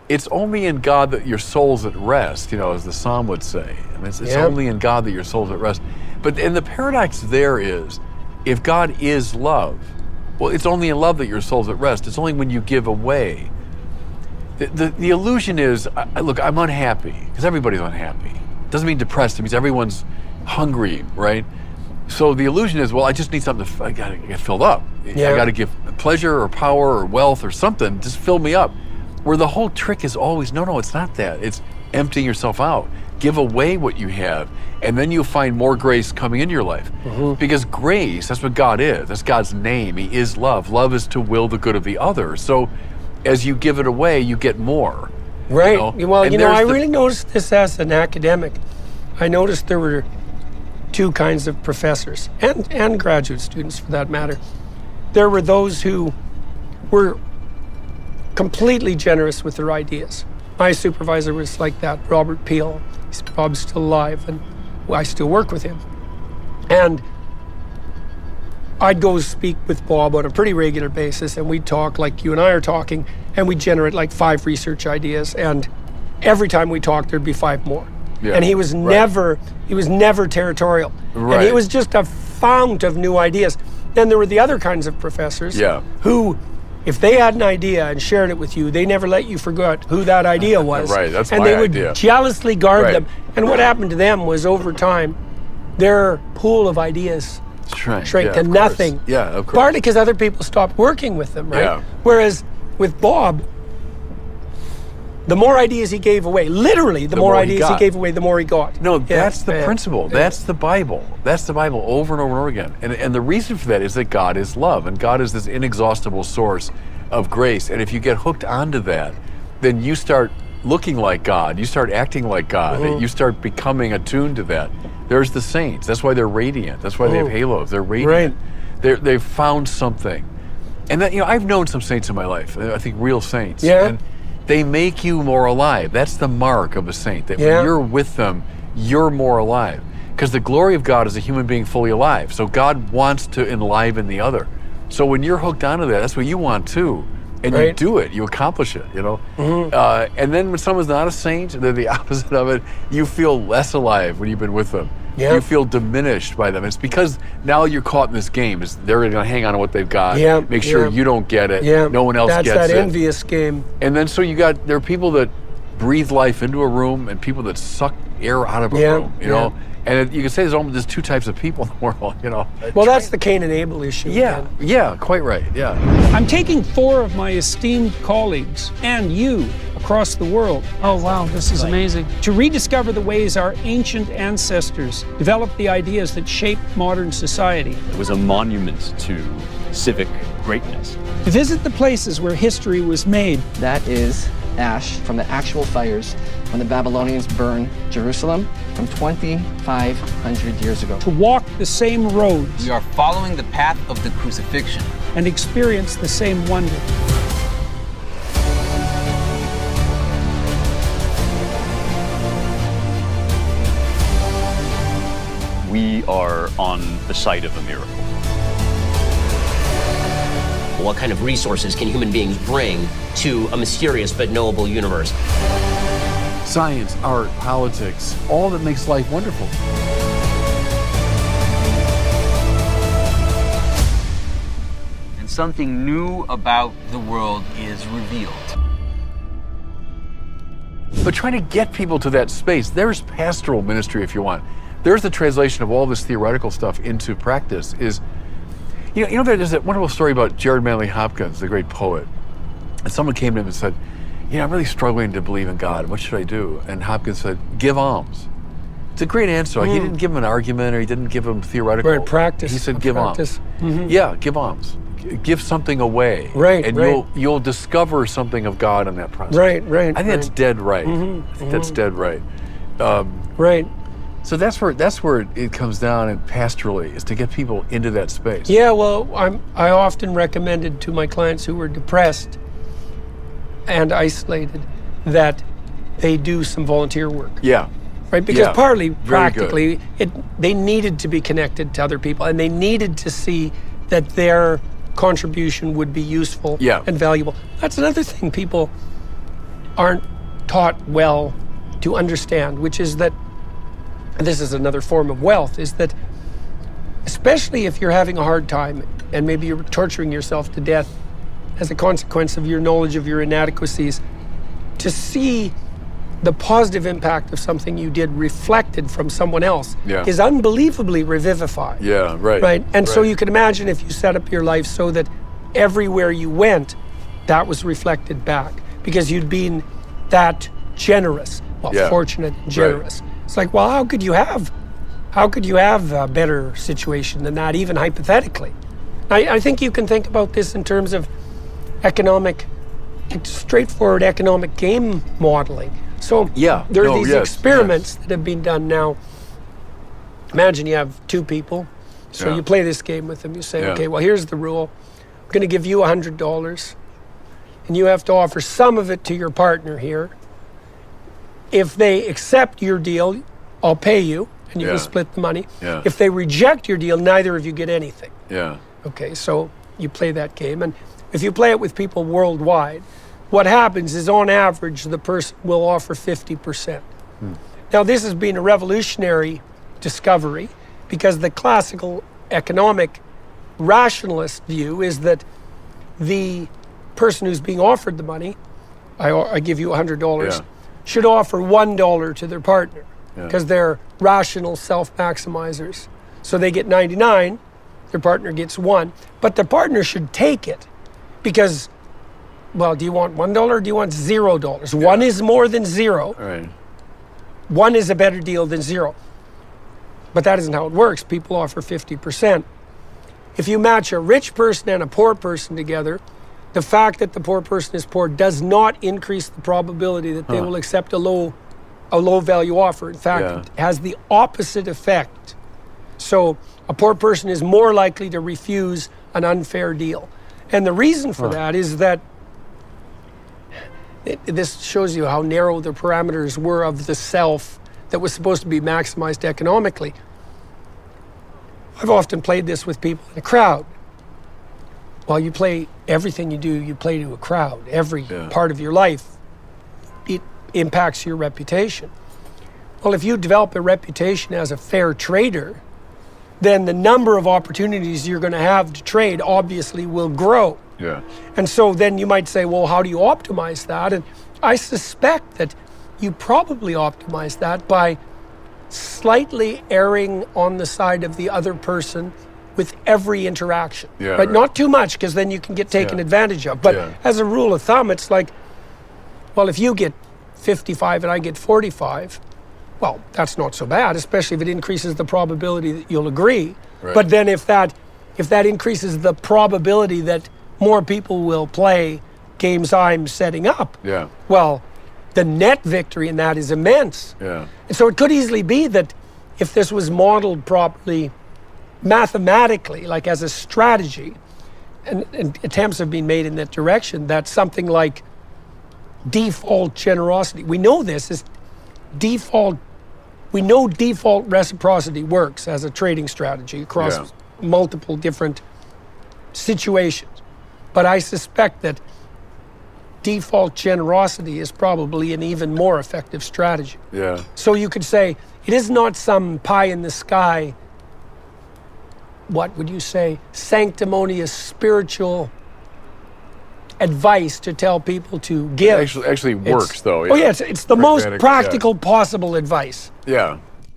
it's only in God that your soul's at rest, as the Psalm would say. I mean, it's only in God that your soul's at rest. And the paradox there is, if God is love, well, it's only in love that your soul's at rest. It's only when you give away. The illusion is, look, I'm unhappy, because everybody's unhappy. It doesn't mean depressed, it means everyone's hungry, right? So the illusion is, well, I just need something I gotta get filled up. Yeah. I gotta give pleasure or power or wealth or something, just fill me up. Where the whole trick is always, no, it's not that. It's emptying yourself out. Give away what you have, and then you'll find more grace coming into your life. Because grace, that's what God is. That's God's name. He is love. Love is to will the good of the other. So as you give it away, you get more. Right. Well, I really noticed this as an academic. I noticed there were two kinds of professors, and graduate students for that matter. There were those who were completely generous with their ideas. My supervisor was like that, Robert Peel. Bob's still alive, and I still work with him. And I'd go speak with Bob on a pretty regular basis, and we'd talk like you and I are talking, and we'd generate like 5 research ideas, and every time we talked, there'd be 5 more. Yeah, and he was never territorial. Right. And he was just a fount of new ideas. Then there were the other kinds of professors who, if they had an idea and shared it with you, they never let you forget who that idea was. Right, that's and my they would idea. jealously guard Right. them. And what happened to them was, over time, their pool of ideas shrank to nothing. Yeah, of course. Partly because other people stopped working with them, right? Yeah. Whereas with Bob, the more ideas he gave away, literally, the more ideas he gave away, the more he got. No, that's the principle. That's the Bible. That's the Bible over and over and over again. And the reason for that is that God is love, and God is this inexhaustible source of grace. And if you get hooked onto that, then you start looking like God. You start acting like God. You start becoming attuned to that. There's the saints. That's why they're radiant. That's why they have halos. They're radiant. Right. They've found something. And that, I've known some saints in my life. I think real saints. Yeah. And they make you more alive. That's the mark of a saint. That when you're with them, you're more alive. Because the glory of God is a human being fully alive. So God wants to enliven the other. So when you're hooked onto that, that's what you want too. And you do it, you accomplish it, And then when someone's not a saint, they're the opposite of it, you feel less alive when you've been with them. Yeah. You feel diminished by them. It's because now you're caught in this game. They're going to hang on to what they've got, make sure you don't get it, no one else gets it. That's that envious game. And then so there are people that breathe life into a room and people that suck air out of a room, you know? And you can say there's 2 types of people in the world, Well, that's the Cain and Abel issue. Yeah, quite right, I'm taking 4 of my esteemed colleagues and you across the world. Oh, wow, this is amazing. To rediscover the ways our ancient ancestors developed the ideas that shaped modern society. It was a monument to civic greatness. To visit the places where history was made. That is ash from the actual fires when the Babylonians burned Jerusalem from 2,500 years ago. To walk the same roads. We are following the path of the crucifixion. And experience the same wonder. We are on the site of a miracle. What kind of resources can human beings bring to a mysterious but knowable universe? Science, art, politics, all that makes life wonderful. And something new about the world is revealed. But trying to get people to that space, there's pastoral ministry if you want. There's the translation of all this theoretical stuff into practice is, there's that wonderful story about Jared Manley Hopkins, the great poet. And someone came to him and said, I'm really struggling to believe in God. What should I do? And Hopkins said, give alms. It's a great answer. Like, he didn't give him an argument or he didn't give him theoretical. Right, practice. He said, give alms. Yeah, give alms. Give something away. Right, and you'll discover something of God in that process. Right. I think that's dead right. I think that's dead right. Right. So that's where it comes down, and pastorally, is to get people into that space. Yeah, well, I often recommended to my clients who were depressed and isolated that they do some volunteer work. Yeah. Right, because partly, Very practically, they needed to be connected to other people, and they needed to see that their contribution would be useful and valuable. That's another thing people aren't taught well to understand, which is that, and this is another form of wealth, is that especially if you're having a hard time and maybe you're torturing yourself to death as a consequence of your knowledge of your inadequacies, to see the positive impact of something you did reflected from someone else is unbelievably revivifying. Yeah, right. Right? And so you can imagine if you set up your life so that everywhere you went, that was reflected back because you'd been that generous, fortunate and generous. Right. It's like, well, how could you have a better situation than that, even hypothetically? I think you can think about this in terms of straightforward economic game modeling. So there are these experiments that have been done now. Imagine you have two people. So you play this game with them. You say, okay, well, here's the rule. I'm going to give you $100. And you have to offer some of it to your partner here. If they accept your deal, I'll pay you. And you can split the money. Yeah. If they reject your deal, neither of you get anything. Yeah. Okay, so you play that game. And if you play it with people worldwide, what happens is on average, the person will offer 50%. Now, this has been a revolutionary discovery because the classical economic rationalist view is that the person who's being offered the money, I give you $100, should offer $1 to their partner because they're rational self-maximizers. So they get 99, their partner gets 1, but the partner should take it because, well, do you want $1 or do you want $0? One is more than zero. Right. One is a better deal than zero. But that isn't how it works. People offer 50%. If you match a rich person and a poor person together, the fact that the poor person is poor does not increase the probability that they will accept a low value offer. In fact, it has the opposite effect. So a poor person is more likely to refuse an unfair deal. And the reason for that is that this shows you how narrow the parameters were of the self that was supposed to be maximized economically. I've often played this with people in a crowd. While you play everything you do, you play to a crowd. Every part of your life, it impacts your reputation. Well, if you develop a reputation as a fair trader, then the number of opportunities you're going to have to trade obviously will grow. Yeah. And so then you might say, well, how do you optimize that? And I suspect that you probably optimize that by slightly erring on the side of the other person with every interaction. Yeah, right? right. Not too much, because then you can get taken advantage of. But as a rule of thumb, it's like, well, if you get 55 and I get 45, well, that's not so bad, especially if it increases the probability that you'll agree. Right. But then if that increases the probability that more people will play games I'm setting up, well, the net victory in that is immense. Yeah. And so it could easily be that if this was modeled properly mathematically, like as a strategy, and attempts have been made in that direction, that something like default generosity, we know this is default. We know default reciprocity works as a trading strategy across multiple different situations. But I suspect that default generosity is probably an even more effective strategy. Yeah. So you could say it is not some pie in the sky, what would you say, sanctimonious spiritual advice to tell people to give. Actually works, though. Oh yeah, it's the most practical possible advice. Yeah.